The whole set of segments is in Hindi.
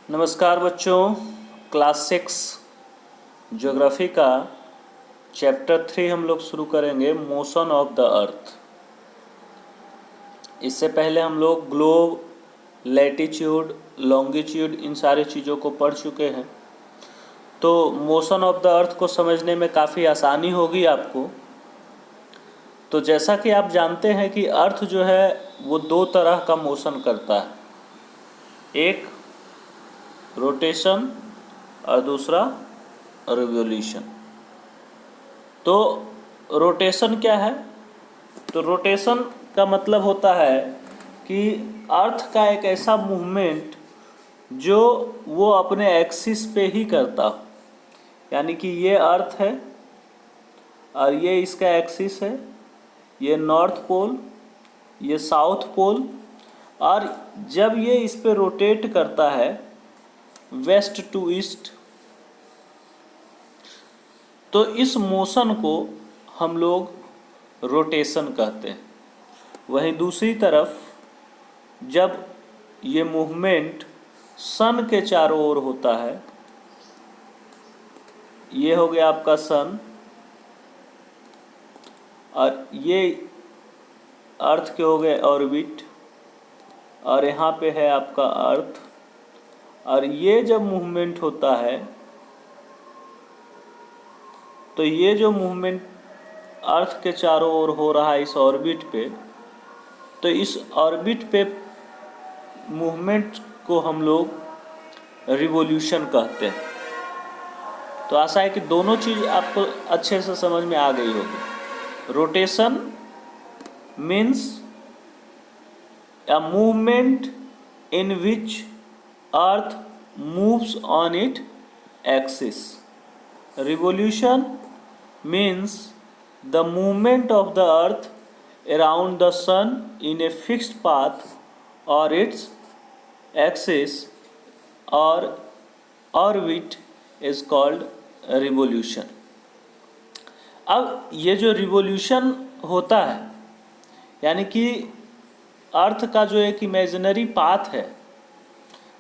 नमस्कार बच्चों। क्लास 6 ज्योग्राफी का चैप्टर 3 हम लोग शुरू करेंगे, मोशन ऑफ द अर्थ। इससे पहले हम लोग ग्लोब, लैटिट्यूड, लॉन्गिट्यूड इन सारी चीज़ों को पढ़ चुके हैं, तो मोशन ऑफ द अर्थ को समझने में काफ़ी आसानी होगी आपको। तो जैसा कि आप जानते हैं कि अर्थ जो है वो दो तरह का मोशन करता है, एक रोटेशन और दूसरा रिवोल्यूशन। तो रोटेशन क्या है? तो रोटेशन का मतलब होता है कि अर्थ का एक ऐसा मूवमेंट जो वो अपने एक्सिस पे ही करता हो। यानी कि ये अर्थ है और ये इसका एक्सिस है, ये नॉर्थ पोल, ये साउथ पोल, और जब ये इस पे रोटेट करता है वेस्ट टू ईस्ट, तो इस मोशन को हम लोग रोटेशन कहते हैं। वहीं दूसरी तरफ जब ये मूवमेंट सन के चारों ओर होता है, ये हो गया आपका सन और ये अर्थ के हो गए ऑर्बिट, और यहाँ पे है आपका अर्थ, और ये जब मूवमेंट होता है तो ये जो मूवमेंट अर्थ के चारों ओर हो रहा है इस ऑर्बिट पे, तो इस ऑर्बिट पे मूवमेंट को हम लोग रिवोल्यूशन कहते हैं। तो आशा है कि दोनों चीज़ आपको अच्छे से समझ में आ गई होगी। Rotation means a movement in which earth moves on its axis. Revolution means the movement of the earth around the sun in a fixed path or its axis or orbit is called revolution. अब ये जो रिवोल्यूशन होता है, यानी कि अर्थ का जो एक इमेजिनरी पाथ है,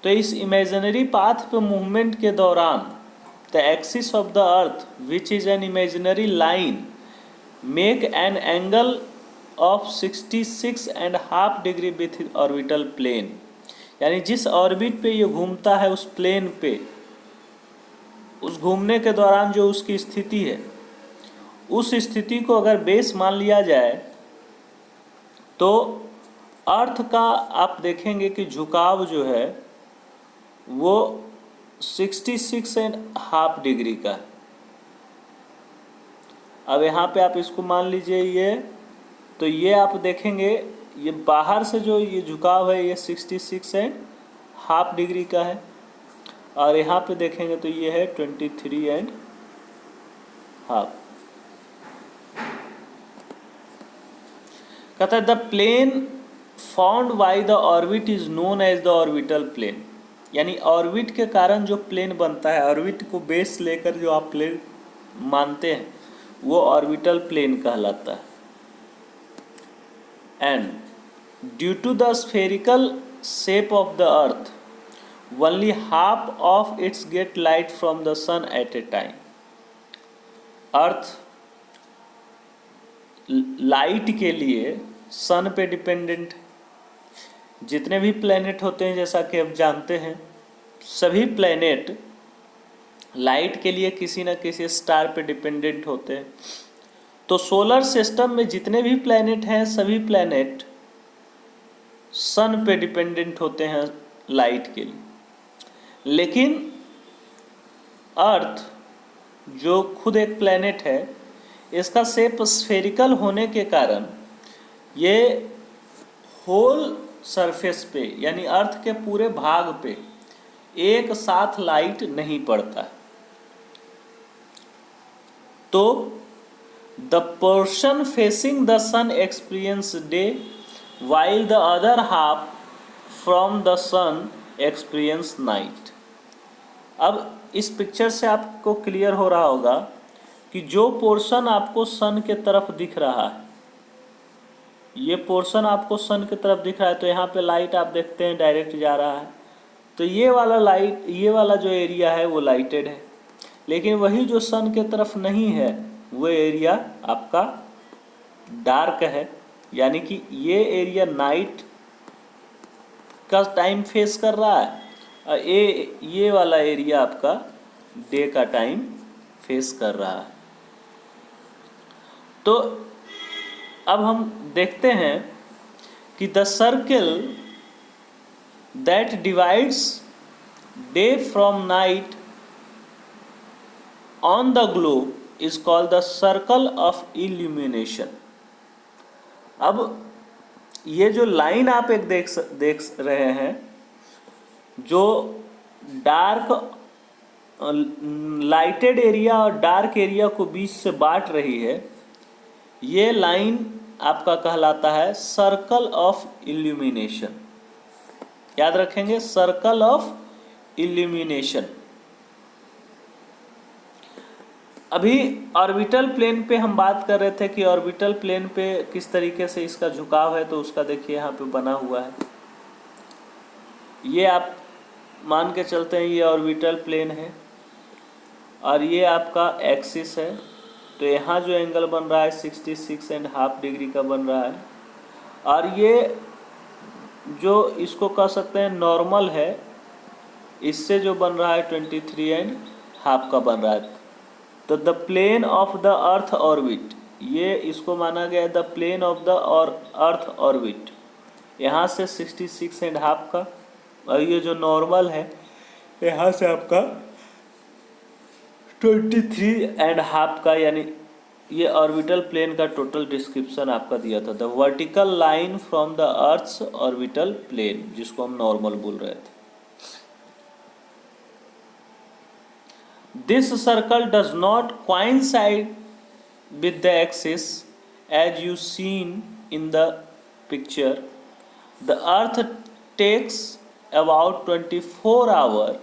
तो इस इमेजिनरी पाथ पे मूवमेंट के दौरान the axis of the earth which is an imaginary line make an angle of 66.5 degree with orbital plane. यानी जिस ऑर्बिट पे ये घूमता है उस प्लेन पे, उस घूमने के दौरान जो उसकी स्थिति है, उस स्थिति को अगर बेस मान लिया जाए तो अर्थ का आप देखेंगे कि झुकाव जो है वो 66.5 डिग्री का है। अब यहाँ पे आप इसको मान लीजिए ये, तो ये आप देखेंगे ये बाहर से जो ये झुकाव है ये 66.5 डिग्री का है, और यहाँ पे देखेंगे तो ये है 23.5। कहता है the plane found by the orbit is known as the orbital plane. यानी ऑर्बिट के कारण जो प्लेन बनता है, ऑर्बिट को बेस लेकर जो आप प्लेन मानते हैं वो ऑर्बिटल प्लेन कहलाता है। And due to the spherical shape of the earth only half of its get light from the sun at a time. Earth light के लिए सन पे डिपेंडेंट है। जितने भी प्लैनेट होते हैं, जैसा कि आप जानते हैं, सभी प्लैनेट लाइट के लिए किसी न किसी स्टार पे डिपेंडेंट होते हैं। तो सोलर सिस्टम में जितने भी प्लैनेट हैं सभी प्लैनेट सन पे डिपेंडेंट होते हैं लाइट के लिए। लेकिन अर्थ जो खुद एक प्लैनेट है, इसका शेप स्फेरिकल होने के कारण ये होल सरफेस पे, यानी अर्थ के पूरे भाग पे एक साथ लाइट नहीं पड़ता है। तो the portion facing the sun experience day while the other half from the sun experience night. अब इस पिक्चर से आपको क्लियर हो रहा होगा कि जो पोर्शन आपको सन के तरफ दिख रहा है, ये पोर्शन आपको सन की तरफ दिख रहा है, तो यहाँ पे लाइट आप देखते हैं डायरेक्ट जा रहा है, तो ये वाला लाइट, ये वाला जो एरिया है वो लाइटेड है, लेकिन वही जो सन के तरफ नहीं है वो एरिया आपका डार्क है। यानी कि ये एरिया नाइट का टाइम फेस कर रहा है और ये वाला एरिया आपका डे का टाइम फेस कर रहा है। तो अब हम देखते हैं कि the circle that divides day from night on the globe is called the circle of illumination. अब ये जो लाइन आप एक देख रहे हैं, जो डार्क लाइटेड एरिया और डार्क एरिया को बीच से बांट रही है, ये लाइन आपका कहलाता है सर्कल ऑफ इल्यूमिनेशन। याद रखेंगे, सर्कल ऑफ इल्यूमिनेशन। अभी ऑर्बिटल प्लेन पे हम बात कर रहे थे कि ऑर्बिटल प्लेन पे किस तरीके से इसका झुकाव है, तो उसका देखिए यहाँ पे बना हुआ है। ये आप मान के चलते हैं ये ऑर्बिटल प्लेन है और ये आपका एक्सिस है। तो यहाँ जो एंगल बन रहा है 66.5 डिग्री का बन रहा है, और ये जो इसको कह सकते हैं नॉर्मल है, इससे जो बन रहा है 23.5 का बन रहा है। तो the plane of the earth orbit, ये इसको माना गया the plane of the earth orbit, यहाँ से 66.5 का, और ये जो नॉर्मल है यहाँ से आपका 23.5 का, यानी ये ऑर्बिटल प्लेन का टोटल डिस्क्रिप्शन आपका दिया था। The vertical line from the earth's orbital plane, जिसको हम नॉर्मल बोल रहे थे। This circle does not coincide with the axis as you seen in the picture. The earth takes about 24 hours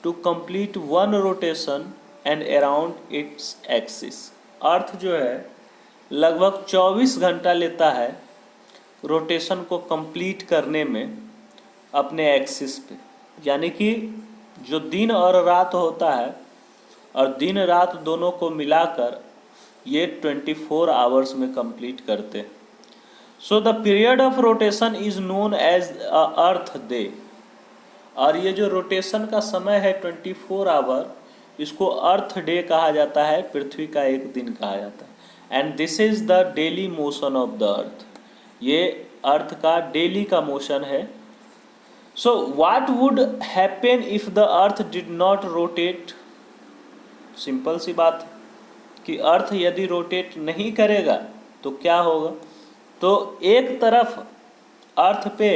to complete one rotation and around its axis. अर्थ जो है लगभग 24 घंटा लेता है रोटेशन को कंप्लीट करने में अपने एक्सिस पे। यानी कि जो दिन और रात होता है, और दिन रात दोनों को मिलाकर ये 24 आवर्स में कंप्लीट करते हैं। So the period of rotation is known as earth day. और ये जो रोटेशन का समय है 24 आवर, इसको अर्थ डे कहा जाता है, पृथ्वी का एक दिन कहा जाता है। And this is the daily motion of the earth, ये अर्थ का डेली का मोशन है। So what would happen if the earth did not rotate? Simple सी बात है कि अर्थ यदि रोटेट नहीं करेगा तो क्या होगा। तो एक तरफ अर्थ पे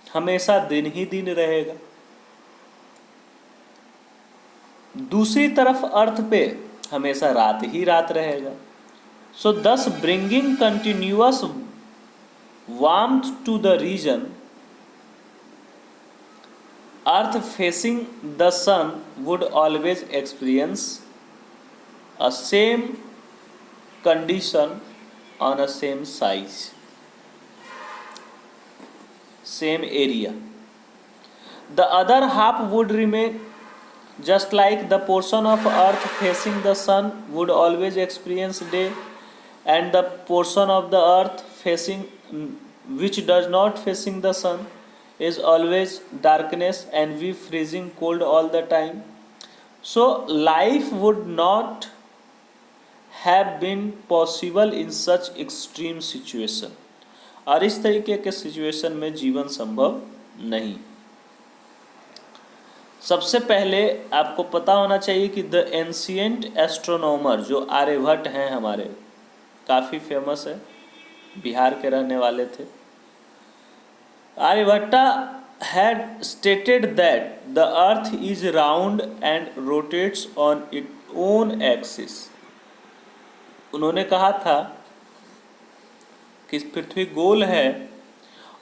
हमेशा दिन ही दिन रहेगा, दूसरी तरफ अर्थ पे हमेशा रात ही रात रहेगा। So this bringing continuous warmth to the region Earth facing the sun would always experience a same condition on a same size, same area. The other half would remain just like the portion of Earth facing the sun would always experience day, and the portion of the Earth facing which does not facing the sun is always darkness and we freezing cold all the time. So life would not have been possible in such extreme situation. और इस तरीके के सिचुएशन में जीवन संभव नहीं। सबसे पहले आपको पता होना चाहिए कि द एंशिएंट एस्ट्रोनॉमर जो आर्यभट्ट हैं हमारे, काफ़ी फेमस है, बिहार के रहने वाले थे। Aryabhatta had stated that the earth is round and rotates on its own axis. उन्होंने कहा था कि पृथ्वी गोल है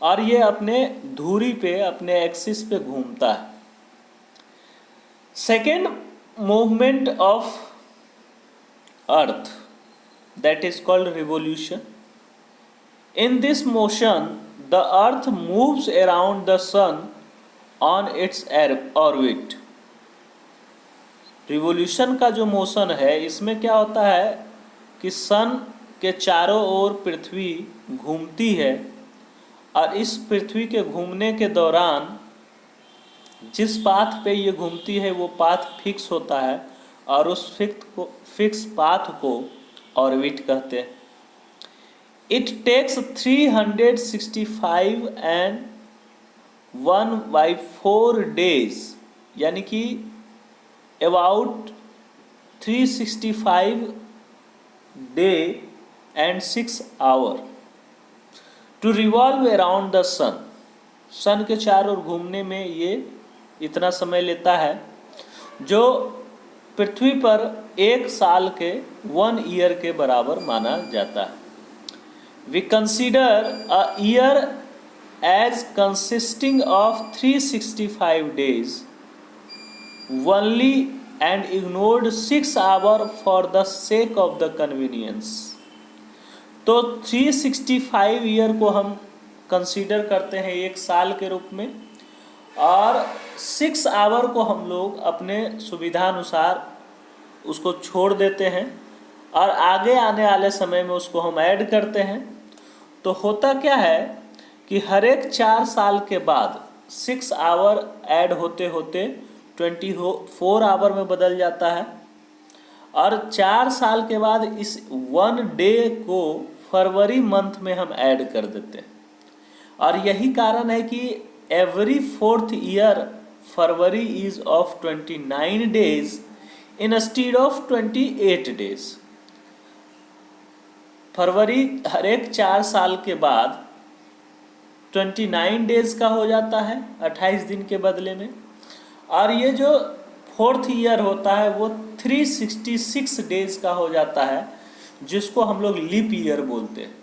और ये अपने धुरी पे, अपने एक्सिस पे घूमता है। Second movement of earth, that is called revolution. In this motion the earth moves around the sun on its orbit. Revolution का जो मोशन है इसमें क्या होता है कि सन के चारों ओर पृथ्वी घूमती है, और इस पृथ्वी के घूमने के दौरान जिस पाथ पे ये घूमती है वो पाथ फिक्स होता है, और उस फिक्स पाथ को ऑर्बिट कहते हैं। इट टेक्स 365 एंड 1/4 डेज, यानी कि about 365 day and 6 hour to revolve around the sun. Sun के चारों ओर घूमने में ये इतना समय लेता है, जो पृथ्वी पर एक साल के 1 ईयर के बराबर माना जाता है। We consider a year as consisting of 365 days only and ignored 6 hour for the sake of the convenience. तो 365 ईयर को हम कंसीडर करते हैं एक साल के रूप में, और 6 आवर को हम लोग अपने सुविधानुसार उसको छोड़ देते हैं, और आगे आने वाले समय में उसको हम ऐड करते हैं। तो होता क्या है कि हर एक 4 साल के बाद 6 आवर ऐड होते होते 24 आवर में बदल जाता है, और 4 साल के बाद इस 1 डे को फरवरी मंथ में हम ऐड कर देते हैं। और यही कारण है कि every 4th year February is of 29 days instead of 28 days. फरवरी हर एक 4 साल के बाद 29 डेज का हो जाता है, 28 दिन के बदले में। और ये जो 4th ईयर होता है वो 366 डेज का हो जाता है, जिसको हम लोग लीप ईयर बोलते हैं।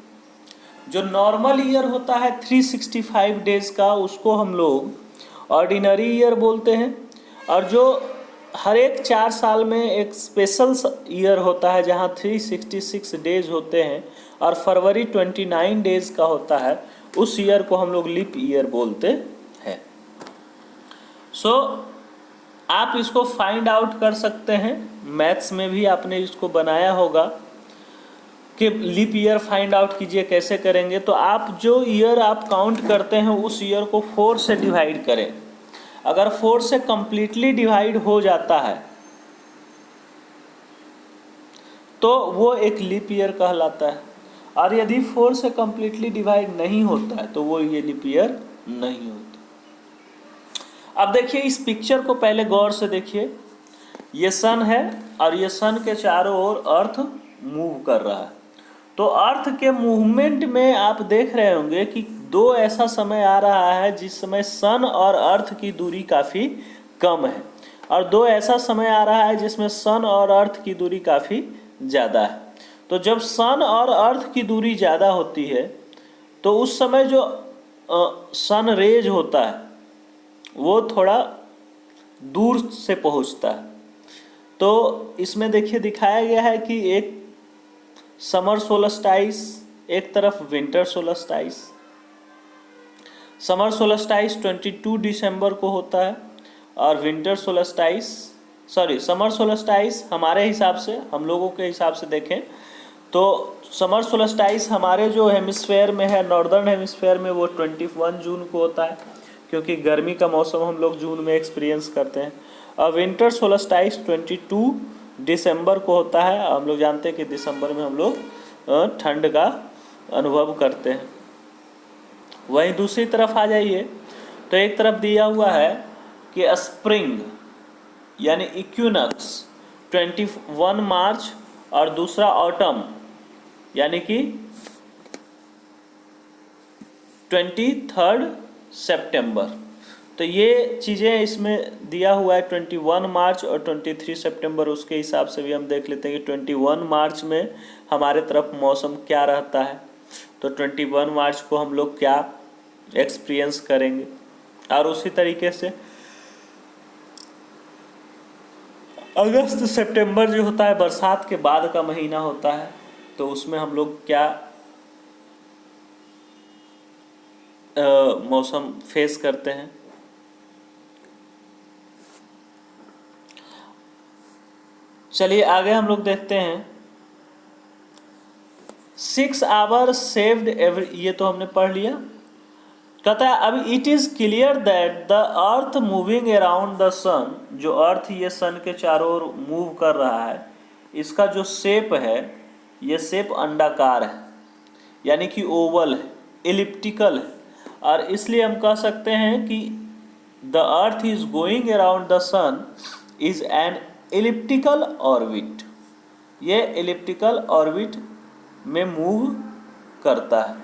जो नॉर्मल ईयर होता है 365 डेज का, उसको हम लोग ऑर्डिनरी ईयर बोलते हैं। और जो हर एक 4 साल में एक स्पेशल ईयर होता है जहां 366 डेज होते हैं, और फरवरी 29 डेज का होता है, उस ईयर को हम लोग लीप ईयर बोलते हैं। सो आप इसको फाइंड आउट कर सकते हैं, मैथ्स में भी आपने इसको बनाया होगा कि लीप ईयर फाइंड आउट कीजिए, कैसे करेंगे। तो आप जो ईयर आप काउंट करते हैं उस ईयर को 4 से डिवाइड करें। अगर 4 से कम्प्लीटली डिवाइड हो जाता है तो वो एक लीप ईयर कहलाता है, और यदि 4 से कम्प्लीटली डिवाइड नहीं होता है तो वो ये लीप ईयर नहीं होता। अब देखिए इस पिक्चर को पहले गौर से देखिए। ये सन है, और ये सन के चारों ओर अर्थ मूव कर रहा है। तो अर्थ के मूवमेंट में आप देख रहे होंगे कि दो ऐसा समय आ रहा है जिस समय सन और अर्थ की दूरी काफ़ी कम है, और दो ऐसा समय आ रहा है जिसमें सन और अर्थ की दूरी काफ़ी ज़्यादा है। तो जब सन और अर्थ की दूरी ज़्यादा होती है तो उस समय जो सन रेज होता है वो थोड़ा दूर से पहुंचता है। तो इसमें देखिए दिखाया गया है कि एक समर सोलस्टाइस, एक तरफ विंटर सोलस्टाइस। समर सोलस्टाइस 22 दिसंबर को होता है, और विंटर सोलस्टाइस समर सोलस्टाइस हमारे हिसाब से, हम लोगों के हिसाब से देखें तो समर सोलस्टाइस हमारे जो हेमिस्फेयर में है, नॉर्दर्न हेमिस्फेयर में, वो 21 जून को होता है, क्योंकि गर्मी का मौसम हम लोग जून में एक्सपीरियंस करते हैं। और विंटर सोलस्टाइस 22 दिसंबर को होता है। हम लोग जानते हैं कि दिसंबर में हम लोग ठंड का अनुभव करते हैं। वहीं दूसरी तरफ आ जाइए तो एक तरफ दिया हुआ है कि स्प्रिंग यानी इक्विनॉक्स 21 मार्च, और दूसरा ऑटम यानी कि 23 सितंबर। तो ये चीज़ें इसमें दिया हुआ है 21 मार्च और 23 सितंबर। उसके हिसाब से भी हम देख लेते हैं कि 21 मार्च में हमारे तरफ मौसम क्या रहता है। तो 21 मार्च को हम लोग क्या एक्सपीरियंस करेंगे, और उसी तरीके से अगस्त सितंबर जो होता है बरसात के बाद का महीना होता है, तो उसमें हम लोग क्या मौसम फेस करते हैं। चलिए आगे हम लोग देखते हैं। 6 आवर सेव्ड एवरी, ये तो हमने पढ़ लिया। कहता है अब it is clear that the earth moving around the sun, जो अर्थ ये सन के चारों ओर मूव कर रहा है, इसका जो शेप है ये शेप अंडाकार है, यानी कि ओवल है, एलिप्टिकल है। और इसलिए हम कह सकते हैं कि the earth is going around the sun is an elliptical orbit, ये एलिप्टिकल ऑर्बिट में मूव करता है।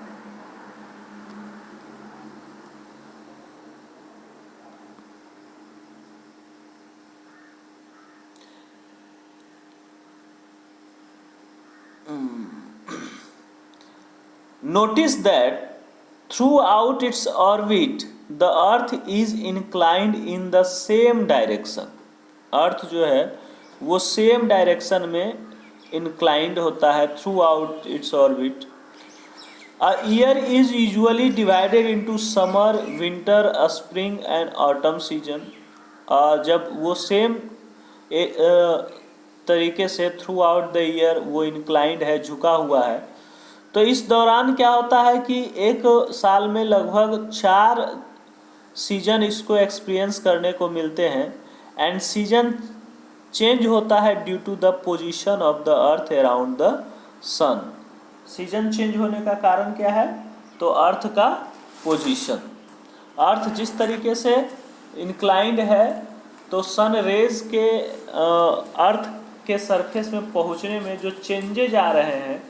Notice that throughout its orbit the earth is inclined in the same direction. अर्थ जो है वो सेम डायरेक्शन में inclined होता है throughout its orbit. A year is usually divided into summer, winter, spring and autumn season. जब वो सेम तरीके से थ्रू आउट द ईयर वो इंक्लाइंड है, झुका हुआ है, तो इस दौरान क्या होता है कि एक साल में लगभग 4 सीजन इसको एक्सपीरियंस करने को मिलते हैं। एंड सीजन चेंज होता है due to the position of the earth around the sun. Season change होने का कारण क्या है? तो अर्थ का पोजीशन। अर्थ जिस तरीके से इंक्लाइंड है तो सन रेज के अर्थ के सरफेस में पहुंचने में जो चेंजेज आ रहे हैं,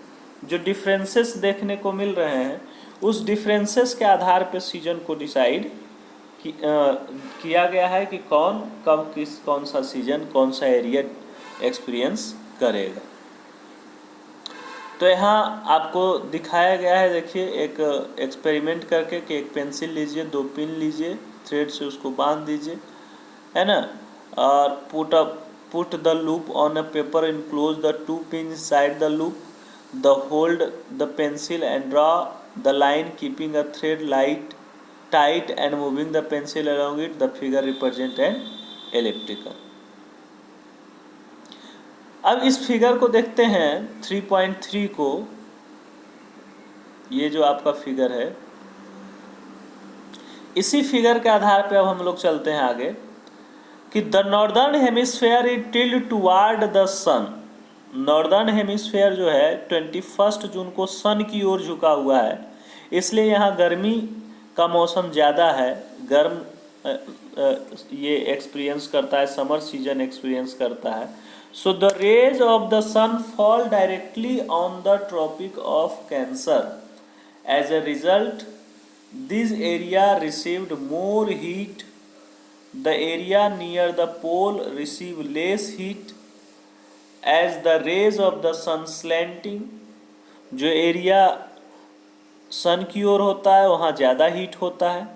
जो डिफरेंसेस देखने को मिल रहे हैं, उस डिफरेंसेस के आधार पे सीजन को डिसाइड किया गया है कि कौन कब कौन सा सीजन कौन सा एरिया एक्सपीरियंस करेगा। तो यहाँ आपको दिखाया गया है, देखिए एक एक्सपेरिमेंट करके कि एक पेंसिल लीजिए, 2 पिन लीजिए, थ्रेड से उसको बांध दीजिए, है ना, और put the loop on a paper and close the 2 pin side the loop, the hold the pencil and draw the line keeping a thread tight and moving the pencil along it. The figure represent an elliptical. अब इस फिगर को देखते हैं 3.3 को, ये जो आपका फिगर है, इसी फिगर के आधार पे अब हम लोग चलते हैं आगे कि the northern hemisphere is tilted toward the sun. Northern hemisphere जो है 21 जून को सन की ओर झुका हुआ है, इसलिए यहाँ गर्मी का मौसम ज़्यादा है, गर्म ये एक्सपीरियंस करता है, समर सीजन एक्सपीरियंस करता है। So the rays of the sun fall directly on the tropic of cancer. As a result this area received more heat, the area near the pole receive less heat as the rays of the sun slanting. जो एरिया सन की ओर होता है वहाँ ज़्यादा हीट होता है,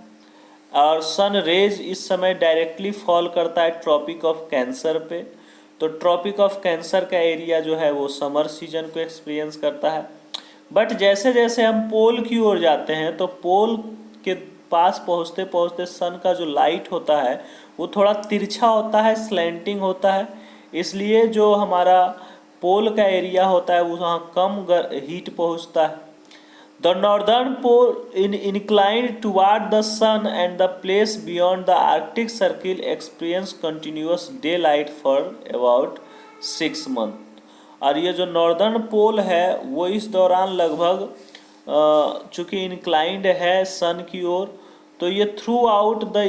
और सन रेज इस समय डायरेक्टली फॉल करता है ट्रॉपिक ऑफ कैंसर पे, तो ट्रॉपिक ऑफ कैंसर का एरिया जो है वो समर सीजन को एक्सपीरियंस करता है। बट जैसे जैसे हम पोल की ओर जाते हैं तो पोल के पास पहुँचते पहुँचते सन का जो लाइट होता है वो थोड़ा तिरछा होता है, स्लैंटिंग होता है, इसलिए जो हमारा पोल का एरिया होता है वहाँ कम हीट पहुँचता है। The northern pole inclined toward the sun and the place beyond the Arctic Circle experience continuous daylight for about 6 months। और ये जो नॉर्दर्न पोल है वो इस दौरान लगभग चूँकि इंक्लाइंड है सन की ओर, तो ये through out the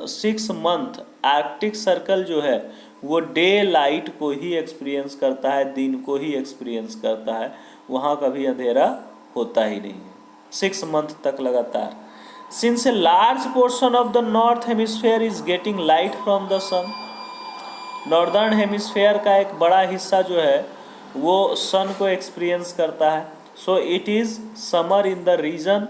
6 month Arctic circle जो है वो डे लाइट को ही एक्सपीरियंस करता है, दिन को ही एक्सपीरियंस करता है, वहाँ कभी अंधेरा होता ही नहीं है 6 मंथ तक लगातार। Since a large portion of the north hemisphere is getting light from the sun, northern hemisphere का एक बड़ा हिस्सा जो है वो सन को एक्सपीरियंस करता है। So it is summer in the region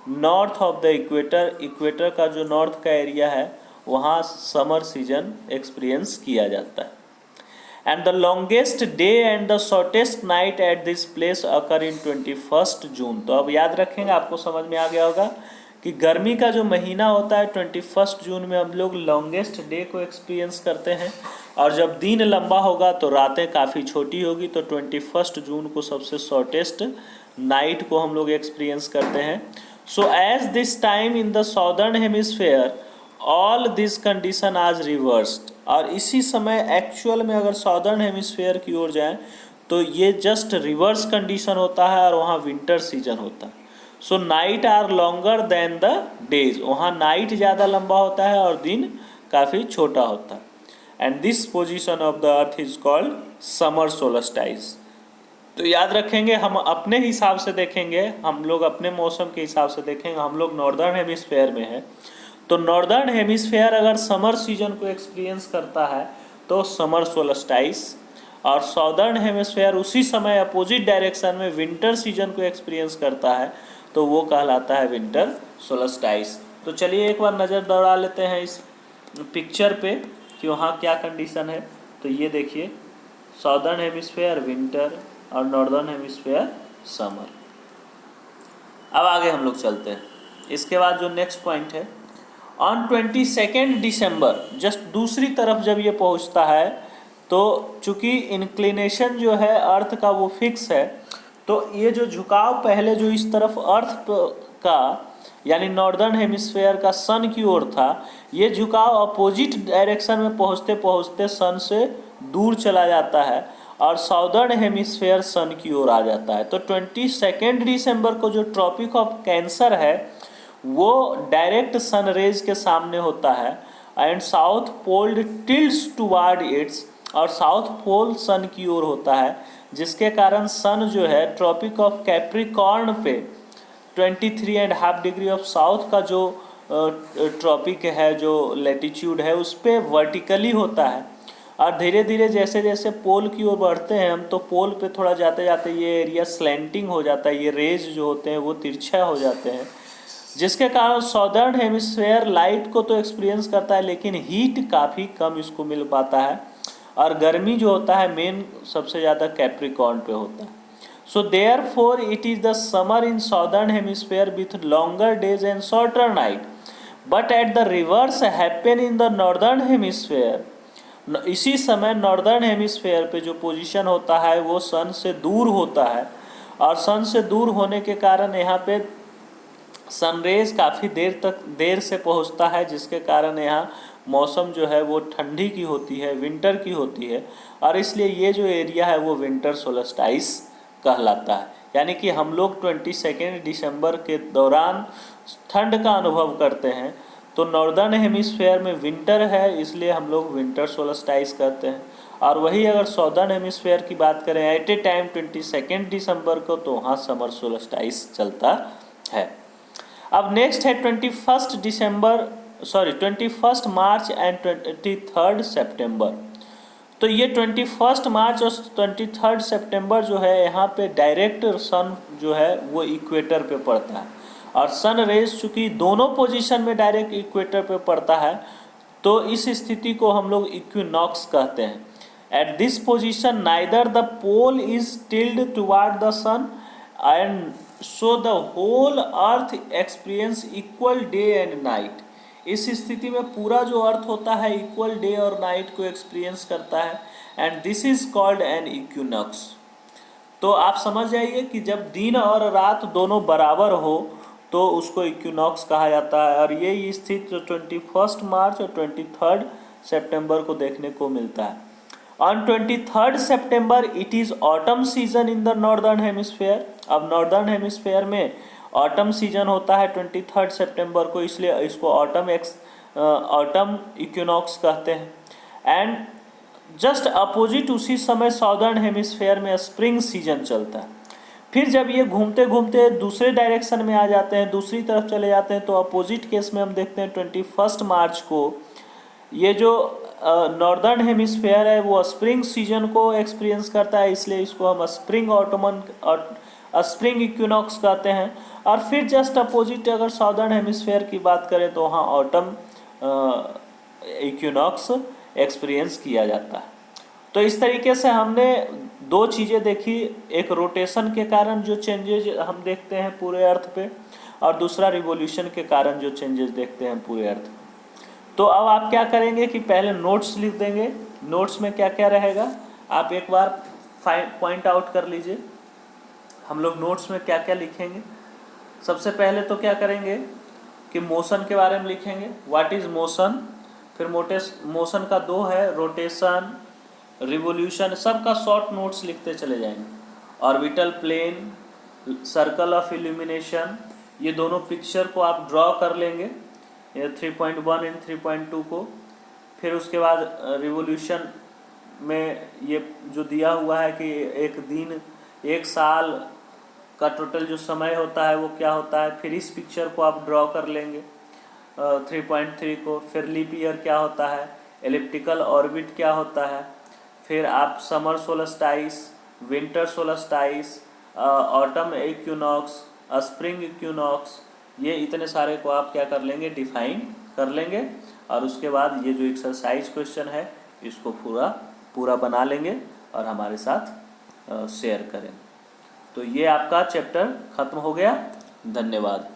north of the equator, equator का जो नॉर्थ का एरिया है वहाँ समर सीजन एक्सपीरियंस किया जाता है। And the longest day and the shortest night at this place occur in 21 June. तो अब याद रखेंगे, आपको समझ में आ गया होगा कि गर्मी का जो महीना होता है 21 जून में हम लोग लॉन्गेस्ट डे को एक्सपीरियंस करते हैं, और जब दिन लंबा होगा तो रातें काफ़ी छोटी होगी, तो 21 जून को सबसे शॉर्टेस्ट नाइट को हम लोग एक्सपीरियंस करते हैं। So as this time in the southern hemisphere all this condition are reversed, और इसी समय एक्चुअल में अगर सॉदर्न हेमिस्फेयर की ओर जाएं तो ये जस्ट रिवर्स कंडीशन होता है और वहाँ विंटर सीजन होता है। So night are longer than the days, वहाँ नाइट ज़्यादा लंबा होता है और दिन काफ़ी छोटा होता है। And this position of the earth is called summer solstice. तो याद रखेंगे, हम अपने हिसाब से देखेंगे, हम लोग अपने मौसम के हिसाब से देखेंगे। हम लोग नॉर्दर्न हेमिस्फेयर में हैं, तो नॉर्दर्न हेमिस्फेयर अगर समर सीजन को एक्सपीरियंस करता है तो समर सोलस्टाइस, और सॉदर्न हेमिस्फेयर उसी समय अपोजिट डायरेक्शन में विंटर सीजन को एक्सपीरियंस करता है तो वो कहलाता है विंटर सोलस्टाइस। तो चलिए एक बार नज़र दौड़ा लेते हैं इस पिक्चर पे कि वहाँ क्या कंडीशन है। तो ये देखिए, सॉदर्न हेमिस्फेयर विंटर और नॉर्दर्न हेमिस्फेयर समर। अब आगे हम लोग चलते हैं। इसके बाद जो नेक्स्ट पॉइंट है, ऑन 22 दिसंबर, जस्ट दूसरी तरफ जब ये पहुंचता है तो चूंकि इंक्लिनेशन जो है अर्थ का वो फिक्स है, तो ये जो झुकाव पहले जो इस तरफ अर्थ का यानी नॉर्दर्न हेमिस्फेयर का सन की ओर था, ये झुकाव अपोजिट डायरेक्शन में पहुंचते पहुंचते सन से दूर चला जाता है और साउदर्न हेमिस्फेयर सन की ओर आ जाता है। तो 22 दिसंबर को जो ट्रॉपिक ऑफ कैंसर है वो डायरेक्ट सन रेज के सामने होता है, and south pole tilts toward its, और साउथ पोल सन की ओर होता है, जिसके कारण सन जो है ट्रॉपिक ऑफ कैप्रिकॉर्न पे 23.5 डिग्री ऑफ साउथ का जो ट्रॉपिक है, जो लैटिट्यूड है, उस पर वर्टिकली होता है। और धीरे धीरे जैसे जैसे पोल की ओर बढ़ते हैं हम, तो पोल पे थोड़ा जाते जाते ये एरिया स्लैंटिंग हो जाता है, ये रेज जो होते हैं वो तिरछा हो जाते हैं, जिसके कारण सॉदर्न हेमिस्फेयर लाइट को तो एक्सपीरियंस करता है लेकिन हीट काफ़ी कम इसको मिल पाता है, और गर्मी जो होता है मेन सबसे ज़्यादा कैप्रिकॉर्न पे होता है। So therefore it is the summer in southern hemisphere with longer days and shorter night, but at the reverse happen in the northern hemisphere. इसी समय नॉर्दर्न हेमिस्फेयर पे जो पोजीशन होता है वो सन से दूर होता है, और सन से दूर होने के कारण यहाँ पे सनरेज काफ़ी देर से पहुँचता है, जिसके कारण यहाँ मौसम जो है वो ठंडी की होती है, विंटर की होती है, और इसलिए ये जो एरिया है वो विंटर सोलस्टाइस कहलाता है। यानी कि हम लोग 22 दिसंबर के दौरान ठंड का अनुभव करते हैं, तो नॉर्दर्न हेमिस्फेयर में विंटर है इसलिए हम लोग विंटर सोलस्टाइस कहते हैं, और वही अगर सॉदर्न हेमिस्फेयर की बात करें एट ए टाइम 22 दिसंबर को, तो वहाँ समर सोलस्टाइस चलता है। अब नेक्स्ट है 21 मार्च एंड 23 सितंबर। तो ये 21 मार्च और 23 सितंबर जो है, यहाँ पे डायरेक्ट सन जो है वो इक्वेटर पे पड़ता है, और सन रेज चूँकि दोनों पोजीशन में डायरेक्ट इक्वेटर पे पड़ता है, तो इस स्थिति को हम लोग इक्विनॉक्स कहते हैं। At this position neither the pole is tilted toward the sun and so the whole earth experience equal day and night. इस स्थिति में पूरा जो अर्थ होता है इक्वल डे और नाइट को एक्सपीरियंस करता है, and this is called an equinox. तो आप समझ जाइए कि जब दिन और रात दोनों बराबर हो तो उसको इक्विनॉक्स कहा जाता है, और ये स्थिति 21 मार्च और 23 सितंबर को देखने को मिलता है। On 23 September it is autumn season in the northern hemisphere. अब नॉर्दर्न हेमिस्फेयर में ऑटम सीजन होता है 23 सितंबर को, इसलिए इसको ऑटम इक्विनॉक्स कहते हैं। एंड जस्ट अपोजिट उसी समय सॉदर्न हेमिस्फेयर में स्प्रिंग सीजन चलता है। फिर जब ये घूमते घूमते दूसरे डायरेक्शन में आ जाते हैं, दूसरी तरफ चले जाते हैं, तो अपोजिट केस में हम देखते हैं 21 मार्च को ये जो नॉर्दर्न हेमिस्फेयर है वो स्प्रिंग सीजन को एक्सपीरियंस करता है, इसलिए इसको हम स्प्रिंग इक्विनॉक्स कहते हैं। और फिर जस्ट अपोजिट अगर सॉदर्न हेमिस्फेयर की बात करें तो वहाँ ऑटम इक्विनॉक्स एक्सपीरियंस किया जाता है। तो इस तरीके से हमने दो चीज़ें देखी, एक रोटेशन के कारण जो चेंजेज हम देखते हैं पूरे अर्थ पे, और दूसरा रिवॉल्यूशन के कारण जो चेंजेस देखते हैं पूरे अर्थ पे। तो अब आप क्या करेंगे कि पहले नोट्स लिख देंगे। नोट्स में क्या क्या रहेगा आप एक बार पॉइंट आउट कर लीजिए। हम लोग नोट्स में क्या क्या लिखेंगे। सबसे पहले तो क्या करेंगे कि मोशन के बारे में लिखेंगे, व्हाट इज मोशन। फिर मोशन का दो है, रोटेशन, रिवोल्यूशन, सबका शॉर्ट नोट्स लिखते चले जाएंगे। Orbital plane, circle of illumination, ये दोनों पिक्चर को आप ड्रॉ कर लेंगे, ये 3.1 एंड 3.2 को। फिर उसके बाद रिवोल्यूशन में ये जो दिया हुआ है कि एक दिन, एक साल का टोटल जो समय होता है वो क्या होता है, फिर इस पिक्चर को आप ड्रॉ कर लेंगे 3.3 को। फिर लीप ईयर क्या होता है, एलिप्टिकल ऑर्बिट क्या होता है, फिर आप summer solstice, winter solstice, autumn equinox, spring equinox, ये इतने सारे को आप क्या कर लेंगे, डिफाइन कर लेंगे। और उसके बाद ये जो एक्सरसाइज क्वेश्चन है इसको पूरा बना लेंगे और हमारे साथ शेयर करें। तो ये आपका चैप्टर खत्म हो गया। धन्यवाद।